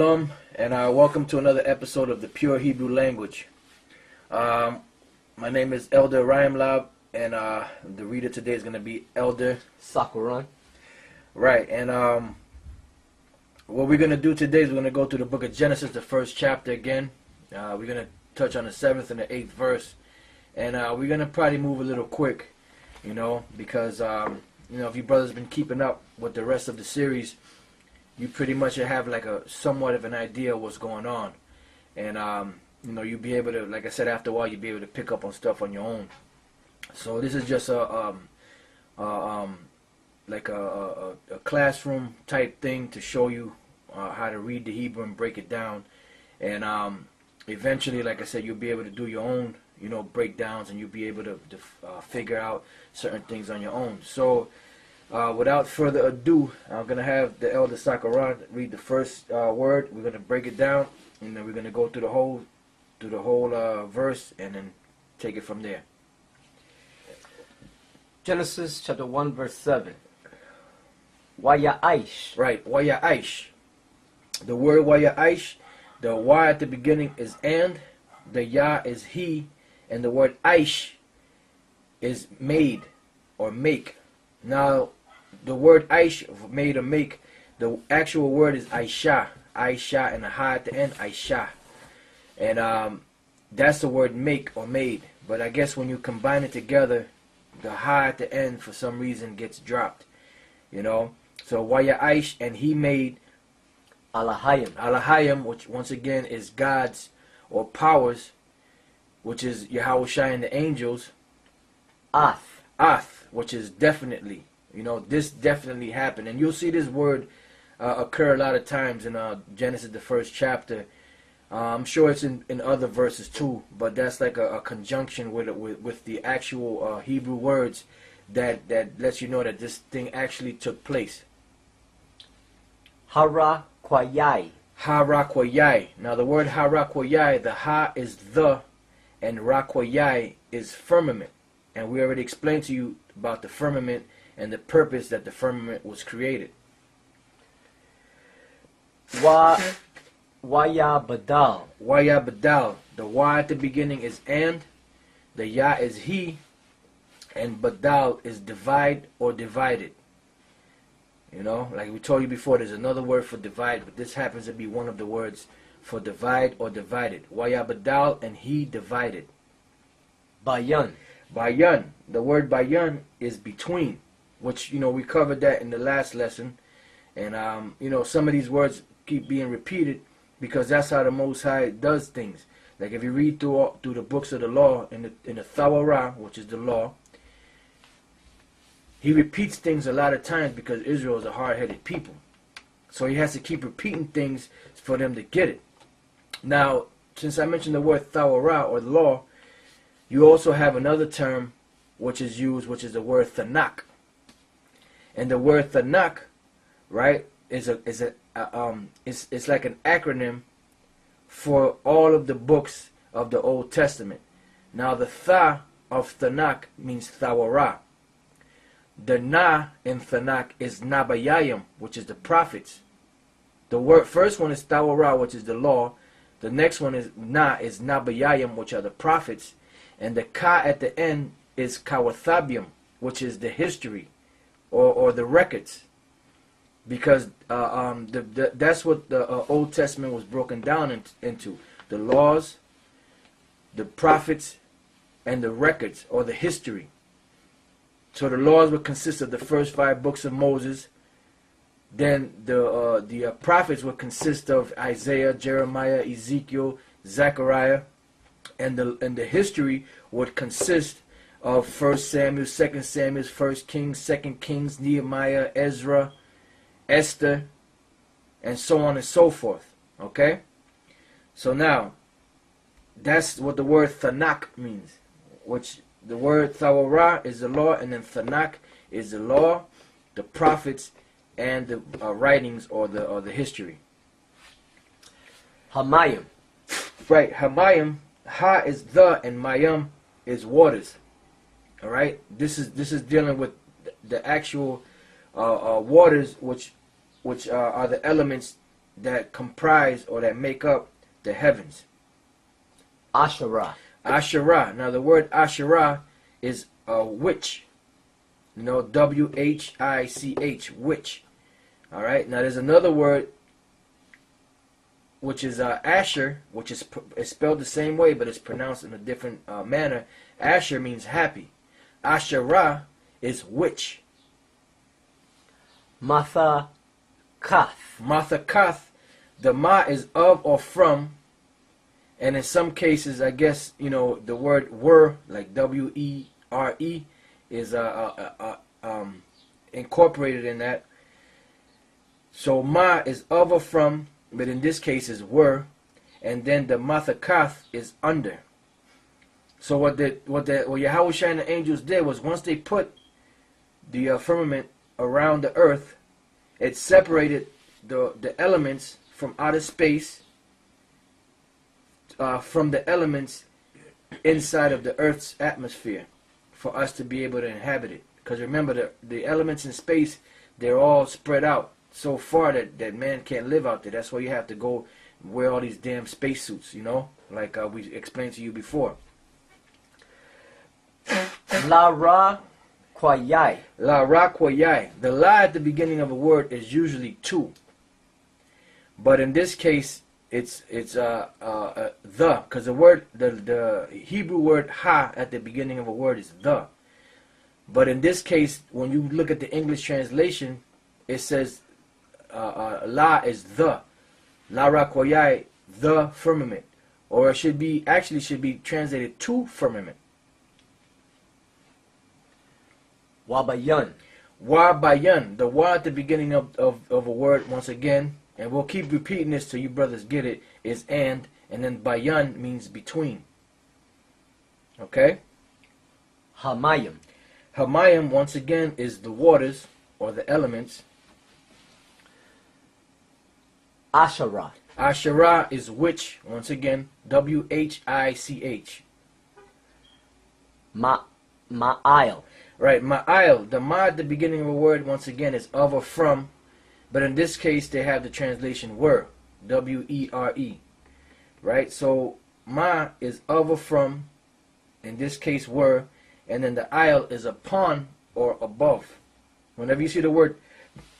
Shalom, and welcome to another episode of the Pure Hebrew Language. My name is Elder Rhymelab, and the reader today is going to be Elder Sakuran. Right, and what we're going to do today is we're going to go through the book of Genesis, the first chapter again. We're going to touch on the 7th and the 8th verse, and we're going to probably move a little quick, because, if you brothers been keeping up with the rest of the series, you pretty much have like a somewhat of an idea of what's going on. And, you'll be able to, like I said, after a while, you'll be able to pick up on stuff on your own. So this is just a classroom type thing to show you how to read the Hebrew and break it down. And eventually, like I said, you'll be able to do your own, breakdowns, and you'll be able to figure out certain things on your own. So without further ado, I'm going to have the Elder Sakuran read the first word. We're going to break it down, and then we're going to go through the whole verse, and then take it from there. Genesis chapter 1 verse 7. Waya'aish. Right, Waya'aish. The word Waya'aish, the Y at the beginning is and, the Ya is he, and the word Aish is made or make. Now, the word Aish, made or make, the actual word is Aisha. Aisha, and a ha at the end, Aisha. And that's the word make or made. But I guess when you combine it together, the ha at the end for some reason gets dropped. So Waya'aish, and he made Alahayim. Alahayim, which once again is God's or powers, which is Yahushua and the angels. Ath, which is definitely. This definitely happened. And you'll see this word occur a lot of times in Genesis, the first chapter. I'm sure it's in other verses too, but that's like a conjunction with the actual Hebrew words that lets you know that this thing actually took place. Hara Kwayai. Hara Kwayai. Now the word Hara Kwayai, the ha is the, and Ra Kwayai is firmament. And we already explained to you about the firmament and the purpose that the firmament was created. Waya Badal. Waya Badal. The Y at the beginning is and, the Ya is he, and Badal is divide or divided. Like we told you before, there's another word for divide, but this happens to be one of the words for divide or divided. Waya Badal, and he divided. Bayan. Bayan. The word bayan is between, which, we covered that in the last lesson. And, some of these words keep being repeated because that's how the Most High does things. Like if you read through the books of the law, in the THAWARAH, which is the law, he repeats things a lot of times because Israel is a hard-headed people. So he has to keep repeating things for them to get it. Now, since I mentioned the word THAWARAH, or the law, you also have another term which is used, which is the word Tanakh. And the word Tanakh, right, is it's like an acronym for all of the books of the Old Testament. Now the Tha of Tanakh means THAWARAH. The Na in Tanakh is Nabayayim, which is the prophets. The first one is THAWARAH, which is the law. The next one is Nabayayim, which are the prophets. And the Ka at the end is Kawathabium, which is the history or the records. Because that's what the Old Testament was broken down into. The laws, the prophets, and the records or the history. So the laws would consist of the first 5 books of Moses. Then the prophets would consist of Isaiah, Jeremiah, Ezekiel, Zechariah. And the history would consist of 1 Samuel, 2 Samuel, 1 Kings, 2 Kings, Nehemiah, Ezra, Esther, and so on and so forth. Okay? So now, that's what the word Tanakh means. Which the word THAWARAH is the law, and then Tanakh is the law, the prophets, and the writings or the history. Hamayim. Right, Hamayim. Ha is the, and Mayam is waters. All right, this is dealing with the actual waters, which are the elements that comprise or that make up the heavens. Asherah. Asherah. Now the word Asherah is a witch. You know, W-H-I-C-H, witch. All right. Now there's another word which is Asher, which is spelled the same way, but it's pronounced in a different manner. Asher means happy. Asherah is witch. Mathakath. Mathakath. The ma is of or from, and in some cases, I guess, you know, the word were, like W-E-R-E, is incorporated in that. So ma is of or from, but in this case is were, and then the mathakath is under. So what Yahweh and the angels did was, once they put the firmament around the earth, it separated the elements from outer space from the elements inside of the earth's atmosphere, for us to be able to inhabit it. Because remember, the elements in space, they're all spread out so far that man can't live out there. That's why you have to go wear all these damn spacesuits, you know, like we explained to you before. La Ra Kwayai. La Ra Kwayai. The la at the beginning of a word is usually two, but in this case it's the, because the word, the Hebrew word ha at the beginning of a word is the. But in this case, when you look at the English translation, it says la is the. La Ra Kwayai, the firmament, or it should be translated to firmament. Wabayan. Wabayan. The wa at the beginning of a word, once again, and we'll keep repeating this till you brothers get it, is and then bayan means between. Okay? Hamayim. Hamayim, once again, is the waters or the elements. Asherah. Asherah is witch, once again, W-H-I-C-H. Ma'il. Right, ma'il. The ma at the beginning of a word, once again, is of or from, but in this case they have the translation were, W-E-R-E. Right, so ma is of or from, in this case were, and then the isle is upon or above. Whenever you see the word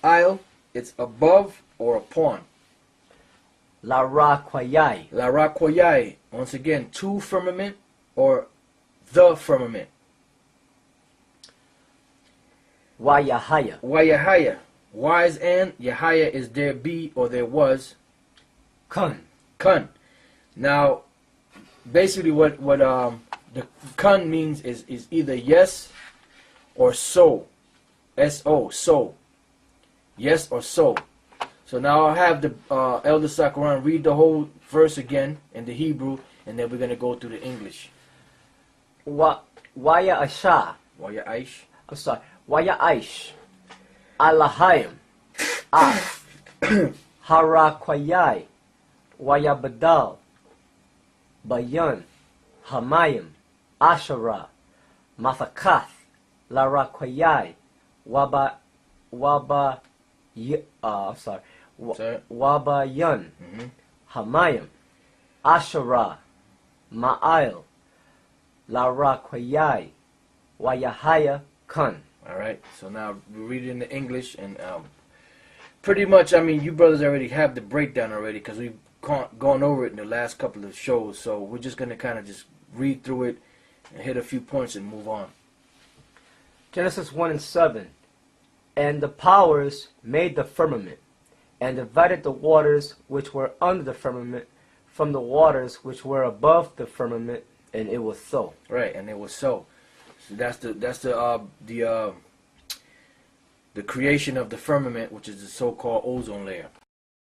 isle, it's above or upon. La Ra Kwayai. La Ra Kwayai, once again, to firmament or the firmament. Wayahaya. Wayahaya. Wise and Yahaya is there be or there was. Kun. Kun. Now, basically what the kun means is either yes or so. S-O, so. Yes or so. So now I'll have the Elder Sakaran read the whole verse again in the Hebrew, and then we're going to go through the English. Waya Asha. Waya Aish. I'm sorry. Waya Aish. Alahayim. As. Hara Kwayai. Waya Badal. Bayan. Hamayim. Asherah. Mathakath. Lara Kwayai. Wabayan. Hamayim. Asherah. Ma'il. Lara Kwayai. Wayahaya Kun. Alright, so now we read it in the English, and pretty much, I mean, you brothers already have the breakdown already, because we've gone over it in the last couple of shows, so we're just going to kind of just read through it and hit a few points and move on. Genesis 1:7. And the powers made the firmament, and divided the waters which were under the firmament from the waters which were above the firmament, and it was so. Right, and it was so. So that's the creation of the firmament, which is the so-called ozone layer.